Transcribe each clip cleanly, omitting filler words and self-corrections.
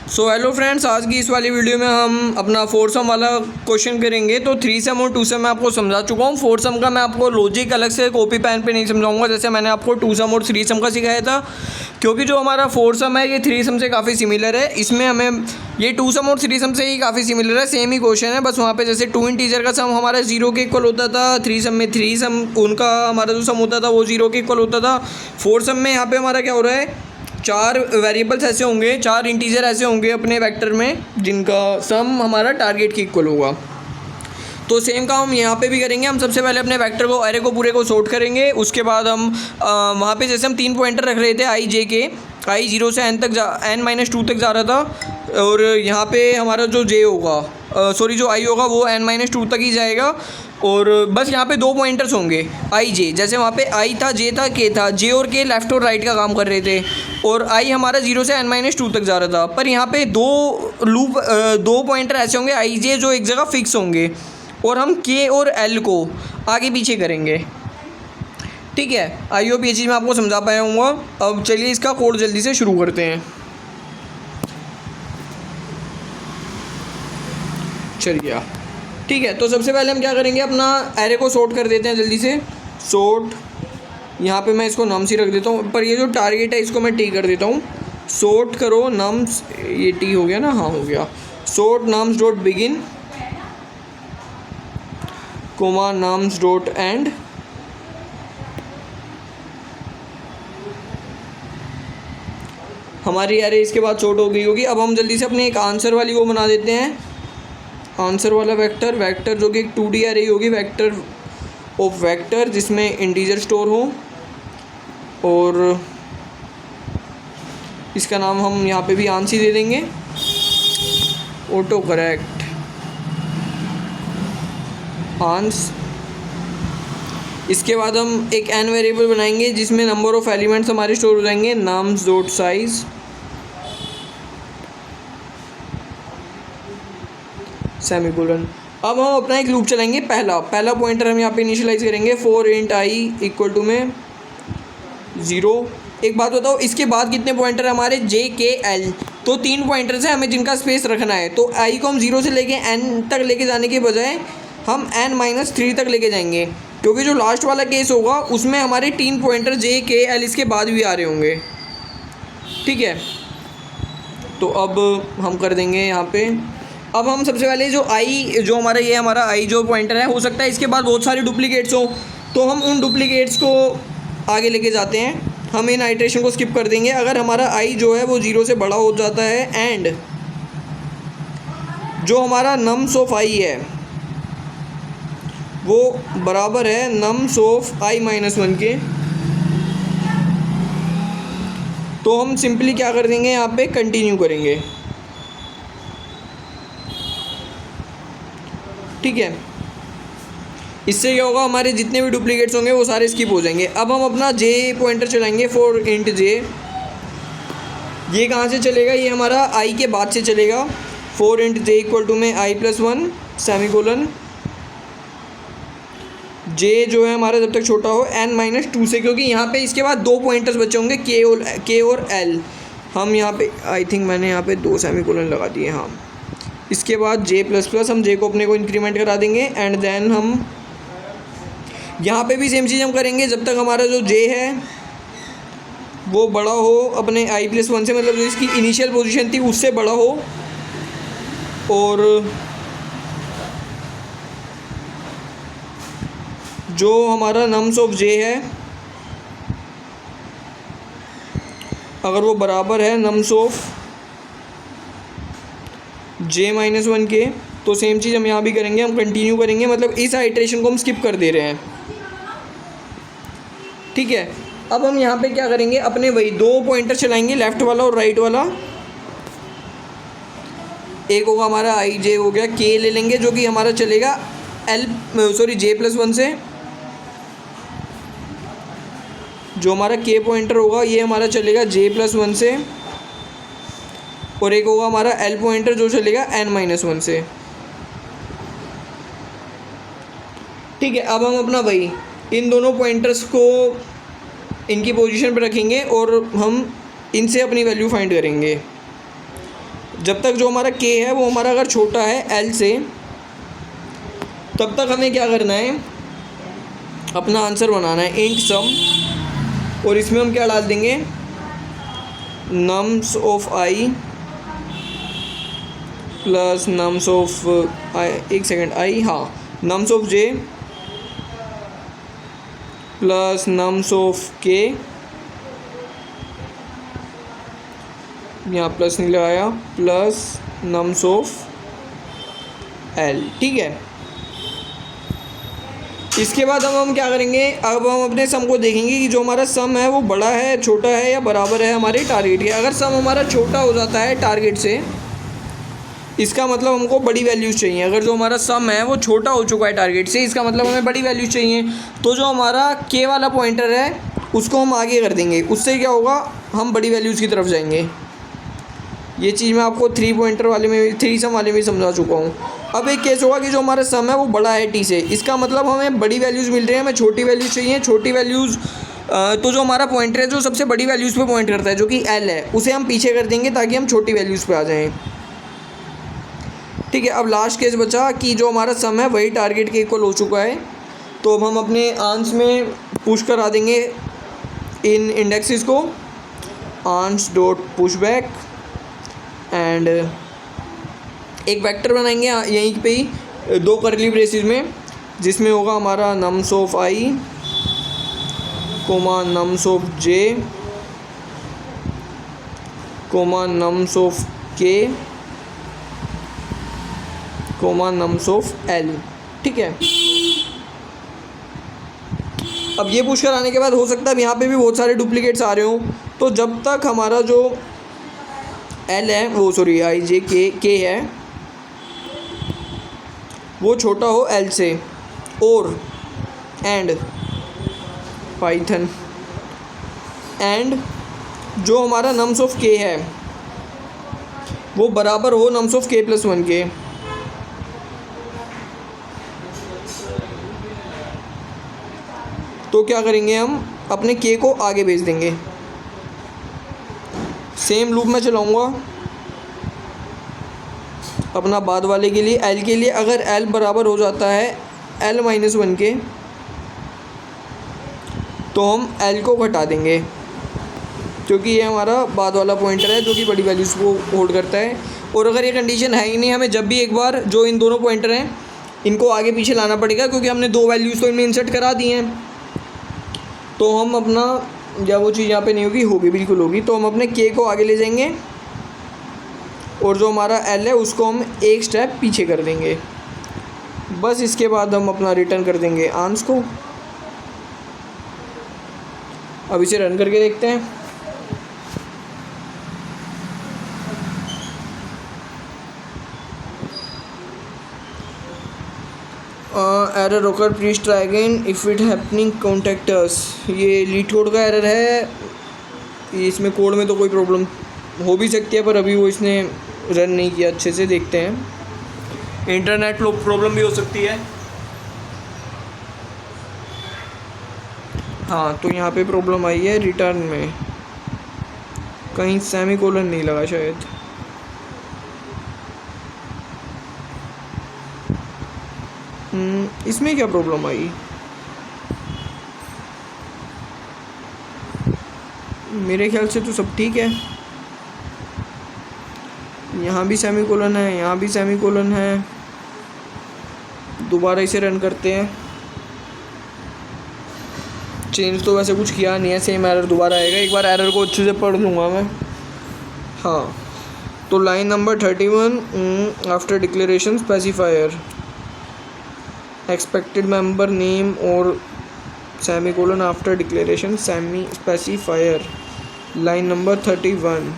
So hello friends, आज की इस वाली वीडियो में हम अपना फोर सम वाला क्वेश्चन करेंगे। तो थ्री सम और टू सम मैं आपको समझा चुका हूँ। फोर सम का मैं आपको लॉजिक अलग से कॉपी पेन पे नहीं समझाऊंगा, जैसे मैंने आपको टू सम और थ्री सम का सिखाया था, क्योंकि जो हमारा फोर सम है ये थ्री सम से काफ़ी सिमिलर है। इसमें हमें ये टू सम और थ्री सम से ही काफ़ी सिमिलर है, सेम ही क्वेश्चन है। बस वहाँ पे जैसे टू इंटीजर का सम हमारा जीरो के इक्वल होता था, थ्री सम में थ्री सम उनका हमारा जो सम होता था वो जीरो के इक्वल होता था। फोर सम में यहाँ पे हमारा क्या हो रहा है, चार वेरिएबल्स ऐसे होंगे, चार इंटीजर ऐसे होंगे अपने वेक्टर में जिनका सम हमारा टारगेट के इक्वल होगा। तो सेम काम हम यहाँ पे भी करेंगे। हम सबसे पहले अपने वेक्टर को, एरे को पूरे को सॉर्ट करेंगे। उसके बाद हम वहाँ पे जैसे हम तीन पॉइंटर रख रहे थे आई जे के, आई जीरो से एन तक n-2 तक जा रहा था, और यहाँ पे हमारा जो जे होगा जो आई होगा वो n-2 तक ही जाएगा। और बस यहाँ पे दो पॉइंटर्स होंगे आई जे, जैसे वहाँ पे आई था, जे था, के था। जे और के लेफ़्ट और राइट का काम कर रहे थे, और आई हमारा जीरो से n-2 तक जा रहा था। पर यहाँ पे दो पॉइंटर ऐसे होंगे आई जे जो एक जगह फिक्स होंगे, और हम के और एल को आगे पीछे करेंगे। ठीक है, आई होप ये चीज़ मैं आपको समझा पाया हूँ। अब चलिए इसका कोड जल्दी से शुरू करते हैं। चलिए ठीक है, तो सबसे पहले हम क्या करेंगे, अपना एरे को सॉर्ट कर देते हैं जल्दी से। सॉर्ट, यहाँ पे मैं इसको नम्स ही रख देता हूँ, पर ये जो टारगेट है इसको मैं टी कर देता हूँ। सॉर्ट करो नम्स, ये टी हो गया ना, हाँ हो गया। Sort nums dot begin comma nums dot end. हमारी एरे इसके बाद सॉर्ट हो गई होगी। अब हम जल्दी से अपने एक आंसर वाली वो बना देते हैं, आंसर वाला वेक्टर जो कि एक 2D एरे होगी, वेक्टर ऑफ वेक्टर जिसमें इंटीजर स्टोर हो, और इसका नाम हम यहाँ पे भी आंस ही दे देंगे, ऑटो करेक्ट आंस। इसके बाद हम एक एन वेरिएबल बनाएंगे जिसमें नंबर ऑफ एलिमेंट्स हमारे स्टोर हो जाएंगे, नम्स डॉट साइज सेमीकोलन। अब हम अपना एक लूप चलाएंगे। पहला पॉइंटर हम यहाँ पे इनिशियलाइज करेंगे, for int i equal to में 0। एक बात बताओ, इसके बाद कितने पॉइंटर है हमारे, जे के एल, तो तीन पॉइंटर्स हैं हमें जिनका स्पेस रखना है। तो आई को हम 0 से लेके एन तक लेके जाने के बजाय हम n-3 तक लेके जाएंगे, क्योंकि जो लास्ट वाला केस होगा उसमें हमारे तीन पॉइंटर जे के एल इसके बाद भी आ रहे होंगे। ठीक है, तो अब हम कर देंगे यहाँ पे। अब हम सबसे पहले जो आई, जो हमारा ये हमारा आई जो पॉइंटर है, हो सकता है इसके बाद बहुत सारे डुप्लीकेट्स हो, तो हम उन डुप्लीकेट्स को आगे लेके जाते हैं। हम इन आइट्रेशन को स्किप कर देंगे। अगर हमारा आई जो है वो 0 से बड़ा हो जाता है, एंड जो हमारा नम्स ऑफ आई है वो बराबर है नम्स ऑफ i-1 के, तो हम सिंपली क्या कर देंगे, यहाँ पे कंटिन्यू करेंगे। ठीक है, इससे क्या होगा, हमारे जितने भी डुप्लीकेट्स होंगे वो सारे स्किप हो जाएंगे। अब हम अपना जे पॉइंटर चलाएंगे, फॉर इंट जे। ये कहाँ से चलेगा, ये हमारा आई के बाद से चलेगा। For int j equal to में i+1 सेमीकोलन। जे जो है हमारा जब तक छोटा हो n-2 से, क्योंकि यहाँ पे इसके बाद दो पॉइंटर्स बचे होंगे के और एल। हम यहाँ पे आई थिंक मैंने यहाँ पे 2 सेमीकोलन लगा दिए, हाँ। इसके बाद j++, हम जे को अपने को इंक्रीमेंट करा देंगे, एंड देन हम यहाँ पे भी सेम चीज़ हम करेंगे जब तक हमारा जो जे है वो बड़ा हो अपने i+1 से, मतलब जो इसकी इनिशियल पोजीशन थी उससे बड़ा हो। और जो हमारा नम्स ऑफ जे है अगर वो बराबर है नम्स ऑफ j-1 के, तो सेम चीज़ हम यहाँ भी करेंगे, हम कंटिन्यू करेंगे, मतलब इस आइट्रेशन को हम स्किप कर दे रहे हैं। ठीक है, अब हम यहाँ पे क्या करेंगे, अपने वही दो पॉइंटर चलाएंगे, लेफ़्ट वाला और राइट वाला। एक होगा हमारा आई जे हो गया, के ले लेंगे जो कि हमारा चलेगा j+1 से। जो हमारा के पॉइंटर होगा ये हमारा चलेगा j+1 से, और एक होगा हमारा एल पॉइंटर जो चलेगा n-1 से। ठीक है, अब हम अपना वही इन दोनों पॉइंटर्स को इनकी पोजीशन पर रखेंगे और हम इनसे अपनी वैल्यू फाइंड करेंगे। जब तक जो हमारा के है वो हमारा अगर छोटा है एल से, तब तक हमें क्या करना है, अपना आंसर बनाना है इंट सम, और इसमें हम क्या डाल देंगे, nums of I plus nums of I, एक सेकेंड, आई, हाँ, nums of J plus nums of K, यहाँ प्लस नहीं लगाया, प्लस नम्स ऑफ एल। ठीक है, इसके बाद अब हम क्या करेंगे, अब हम अपने सम को देखेंगे कि जो हमारा सम है वो बड़ा है, छोटा है, या बराबर है हमारे टारगेट के। अगर सम हमारा छोटा हो जाता है टारगेट से, इसका मतलब हमको बड़ी वैल्यूज़ चाहिए। अगर जो हमारा सम है वो छोटा हो चुका है टारगेट से, इसका मतलब हमें बड़ी वैल्यूज़ चाहिए। तो जो हमारा के वाला पॉइंटर है उसको हम आगे कर देंगे, उससे क्या होगा, हम बड़ी वैल्यूज़ की तरफ जाएंगे। ये चीज़ मैं आपको 3 पॉइंटर वाले में, 3 सम वाले में समझा चुका हूँ। अब एक केस होगा कि जो हमारा सम है वो बड़ा है टी से, इसका मतलब हमें बड़ी वैल्यूज़ मिल रही है, हमें छोटी वैल्यूज़ चाहिए। छोटी वैल्यूज़ तो जो हमारा पॉइंटर है जो सबसे बड़ी वैल्यूज़ पे पॉइंट करता है, जो कि एल है, उसे हम पीछे कर देंगे ताकि हम छोटी वैल्यूज़ पे आ जाएं। ठीक है, अब लास्ट केस बचा कि जो हमारा सम है वही टारगेट के इक्वल हो चुका है। तो अब हम अपने आंस में पुश करा देंगे इन इंडेक्सेस को, आंस डॉट पुश बैक, एंड एक वेक्टर बनाएंगे यहीं पे ही 2 करली ब्रेसेस में, जिसमें होगा हमारा nums of i comma nums of j comma nums of k comma nums of l. ठीक है, अब ये पुश कराने के बाद हो सकता है यहाँ पे भी बहुत सारे डुप्लीकेट्स आ रहे हों, तो जब तक हमारा जो एल है वो, सॉरी, आई जे के है वो छोटा हो एल से, और एंड पाइथन एंड जो हमारा नम्स ऑफ के है वो बराबर हो नम्स ऑफ के प्लस 1 के। तो क्या करेंगे, हम अपने के को आगे भेज देंगे। सेम लूप में चलाऊँगा अपना बाद वाले के लिए, एल के लिए। अगर एल बराबर हो जाता है एल माइनस 1 के, तो हम एल को घटा देंगे, क्योंकि ये हमारा बाद वाला पॉइंटर है जो कि बड़ी वैल्यूज़ को होल्ड करता है। और अगर ये कंडीशन है ही नहीं, हमें जब भी एक बार जो इन दोनों पॉइंटर हैं इनको आगे पीछे लाना पड़ेगा, क्योंकि हमने 2 वैल्यूज़ तो इनमें इंसर्ट करा दी हैं। तो हम अपना, या वो चीज़ यहाँ पे नहीं होगी, होगी, बिल्कुल होगी। तो हम अपने के को आगे ले जाएंगे, और जो हमारा एल है उसको हम एक स्टेप पीछे कर देंगे। बस इसके बाद हम अपना रिटर्न कर देंगे आंस को। अब इसे रन करके देखते हैं। एरर ओकर, please try again if it happening contact us. ये लीड कोड का एरर है, इसमें कोड में तो कोई प्रॉब्लम हो भी सकती है, पर अभी वो इसने रन नहीं किया अच्छे से। देखते हैं, इंटरनेट प्रॉब्लम भी हो सकती है। हाँ, तो यहाँ पे प्रॉब्लम आई है रिटर्न में, कहीं सेमीकोलन नहीं लगा शायद। इसमें क्या प्रॉब्लम आई, मेरे ख्याल से तो सब ठीक है। यहाँ भी सेमीकोलन है, यहाँ भी सेमीकोलन है। दोबारा इसे रन करते हैं। चेंज तो वैसे कुछ किया नहीं है, सेम एरर दोबारा आएगा। एक बार एरर को अच्छे से पढ़ लूँगा मैं। हाँ, तो line number 31, after declaration specifier expected member name और semicolon after declaration semi specifier, line number 31।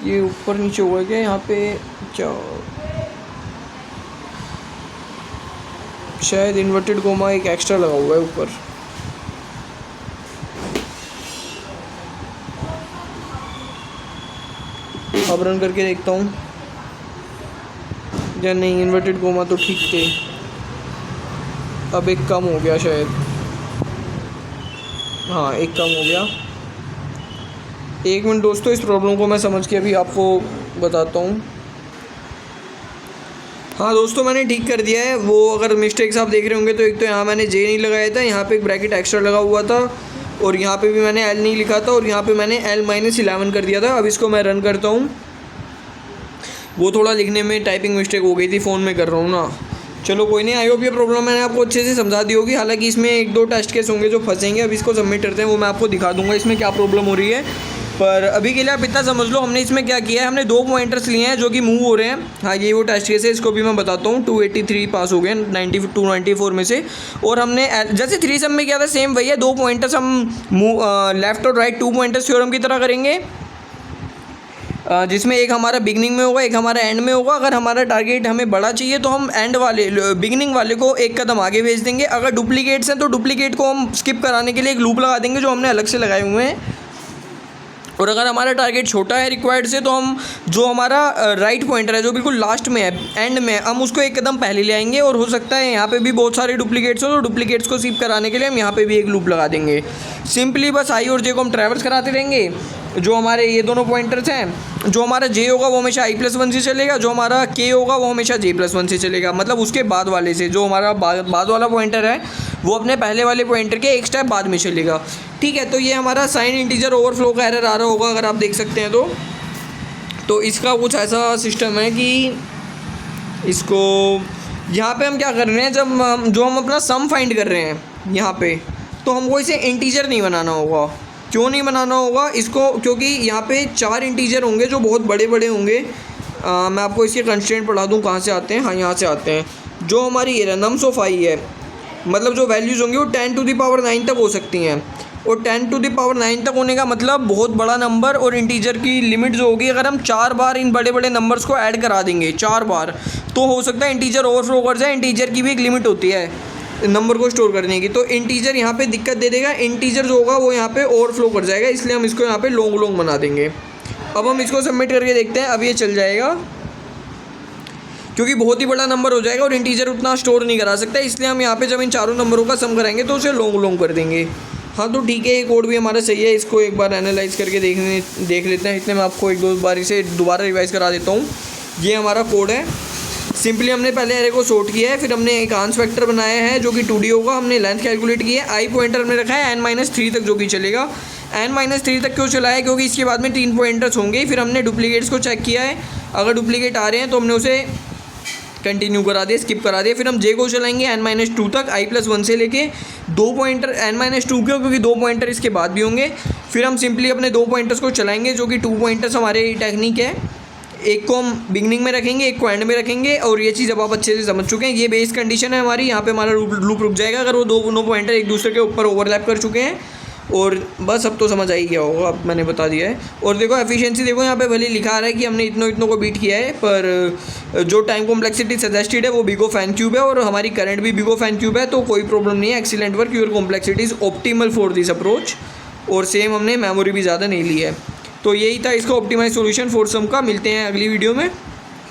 ये ऊपर नीचे हुआ क्या यहाँ पे, क्या शायद इन्वर्टेड कोमा एक एक्स्ट्रा लगा हुआ है ऊपर। अब रन करके देखता हूँ, या नहीं, इन्वर्टेड कोमा तो ठीक थे। अब एक कम हो गया शायद, हाँ एक कम हो गया। एक मिनट दोस्तों, इस प्रॉब्लम को मैं समझ के अभी आपको बताता हूँ। हाँ दोस्तों, मैंने ठीक कर दिया है वो। अगर मिस्टेक्स आप देख रहे होंगे तो एक तो यहाँ मैंने जे नहीं लगाया था, यहाँ पे एक ब्रैकेट एक्स्ट्रा लगा हुआ था, और यहाँ पे भी मैंने एल नहीं लिखा था, और यहाँ पे मैंने L-11 कर दिया था। अब इसको मैं रन करता हूँ। वो थोड़ा लिखने में टाइपिंग मिस्टेक हो गई थी, फ़ोन में कर रहा हूँ ना। चलो कोई नहीं, आई होप ये प्रॉब्लम मैंने आपको अच्छे से समझा दी होगी। हालांकि इसमें 1-2 टेस्ट केस होंगे जो फंसेंगे। अब इसको सबमिट करते हैं, वो मैं आपको दिखा दूंगा इसमें क्या प्रॉब्लम हो रही है। पर अभी के लिए आप इतना समझ लो, हमने इसमें क्या किया है, हमने 2 पॉइंटर्स लिए हैं जो कि मूव हो रहे हैं। हाँ, ये वो टेस्ट केस है, इसको भी मैं बताता हूँ। 283 पास हो गए 294 में से। और हमने जैसे 3 सम में किया था सेम वही है। 2 पॉइंटर्स हम लेफ्ट और राइट 2 पॉइंटर्स थ्योरम की तरह करेंगे, जिसमें एक हमारा बिगनिंग में होगा, एक हमारा एंड में होगा। अगर हमारा टारगेट हमें बड़ा चाहिए तो हम एंड वाले बिगनिंग वाले को एक कदम आगे भेज देंगे। अगर डुप्लीकेट्स हैं तो डुप्लीकेट को हम स्किप कराने के लिए एक लूप लगा देंगे जो हमने अलग से लगाए हुए हैं। और अगर हमारा टारगेट छोटा है रिक्वायर्ड से, तो हम जो हमारा राइट पॉइंटर है जो बिल्कुल लास्ट में है, एंड में, हम उसको एक कदम पहले ले आएंगे। और हो सकता है यहाँ पे भी बहुत सारे डुप्लीकेट्स हो, तो डुप्लीकेट्स को स्किप कराने के लिए हम यहाँ पे भी एक लूप लगा देंगे। सिंपली बस आई और जे को हम ट्रैवर्स कराते रहेंगे। जो हमारे ये दोनों पॉइंटर्स हैं, जो हमारा जे होगा वो हमेशा i+1 से चलेगा, जो हमारा के होगा वो हमेशा j+1 से चलेगा। मतलब उसके बाद वाले से, जो हमारा बाद वाला पॉइंटर है वो अपने पहले वाले पॉइंटर के एक स्टेप बाद में चलेगा। ठीक है, तो ये हमारा साइन इंटीजर ओवरफ्लो का एरर आ रहा होगा, अगर आप देख सकते हैं तो इसका कुछ ऐसा सिस्टम है कि इसको यहाँ पे हम क्या कर रहे हैं, जब हम अपना सम फाइंड कर रहे हैं यहाँ पे, तो हमको इसे इंटीजर नहीं बनाना होगा। क्यों नहीं बनाना होगा इसको? क्योंकि यहाँ पे 4 इंटीजर होंगे जो बहुत बड़े बड़े होंगे। मैं आपको इसके कंस्ट्रेंट पढ़ा दूँ, कहाँ से आते हैं। हाँ, यहाँ से आते हैं। जो हमारी नम्स ऑफ आई है, मतलब जो वैल्यूज़ होंगी वो 10⁹ तक हो सकती हैं। और 10⁹ तक होने का मतलब बहुत बड़ा नंबर। और इंटीजर की लिमिट जो होगी, अगर हम 4 बार इन बड़े बड़े नंबर्स को ऐड करा देंगे 4 बार, तो हो सकता है इंटीजर ओवरफ्लो कर जाए। इंटीजर की भी एक लिमिट होती है नंबर को स्टोर करने की, तो इंटीजर यहाँ पे दिक्कत दे देगा। इंटीजर जो होगा वो यहाँ पे ओवरफ्लो कर जाएगा, इसलिए हम इसको यहाँ पे लॉन्ग बना देंगे। अब हम इसको सबमिट करके देखते हैं। अब ये चल जाएगा, क्योंकि बहुत ही बड़ा नंबर हो जाएगा और इंटीजर उतना स्टोर नहीं करा सकता। इसलिए हम यहाँ पे जब इन चारों नंबरों का सम कराएंगे तो उसे लॉन्ग कर देंगे। हाँ, तो ठीक है, ये कोड भी हमारा सही है। इसको एक बार एनालाइज करके देख लेते हैं। इतने मैं आपको 1-2 बार इसे दोबारा रिवाइज़ करा देता हूँ। ये हमारा कोड है। सिंपली हमने पहले एरे को सॉर्ट किया है, फिर हमने एक आंस वेक्टर बनाया है जो कि 2D होगा। हमने लेंथ कैलकुलेट की है, आई पॉइंटर हमने रखा है n-3 तक, जो कि चलेगा। n-3 तक क्यों चला है? क्योंकि इसके बाद में 3 पॉइंटर्स होंगे। फिर हमने डुप्लीकेट्स को चेक किया है, अगर डुप्लीकेट आ रहे हैं तो हमने उसे कंटिन्यू करा दिया, स्किप करा दिया। फिर हम जे को चलाएंगे n-2 तक, i+1 से लेके 2 पॉइंटर n-2 क्यों? क्योंकि 2 पॉइंटर इसके बाद भी होंगे। फिर हम सिंपली अपने 2 पॉइंटर्स को चलाएंगे, जो कि 2 पॉइंटर्स हमारे टेक्निक है। एक को हम बिगनिंग में रखेंगे, एक को एंड में रखेंगे। और ये चीज़ अब आप अच्छे से समझ चुके हैं। ये बेस कंडीशन है हमारी। यहाँ पे हमारा लूप रुक जाएगा अगर वो दोनों पॉइंटर एक दूसरे के ऊपर ओवरलैप कर चुके हैं। और बस अब तो समझ आ ही गया होगा, अब मैंने बता दिया है। और देखो एफिशिएंसी, देखो यहाँ पे भले लिखा आ रहा है कि हमने इतनों को बीट किया है, पर जो टाइम कॉम्प्लेक्सिटी सजेस्टेड है वो बिग O fan क्यूब है, और हमारी करंट भी बिग O fan क्यूब है, तो कोई प्रॉब्लम नहीं है। Excellent work, your complexity is optimal for this approach. और सेम हमने मेमोरी भी ज़्यादा नहीं ली है। तो यही था इसका ऑप्टिमाइज सॉल्यूशन फॉर सम का। मिलते हैं अगली वीडियो में।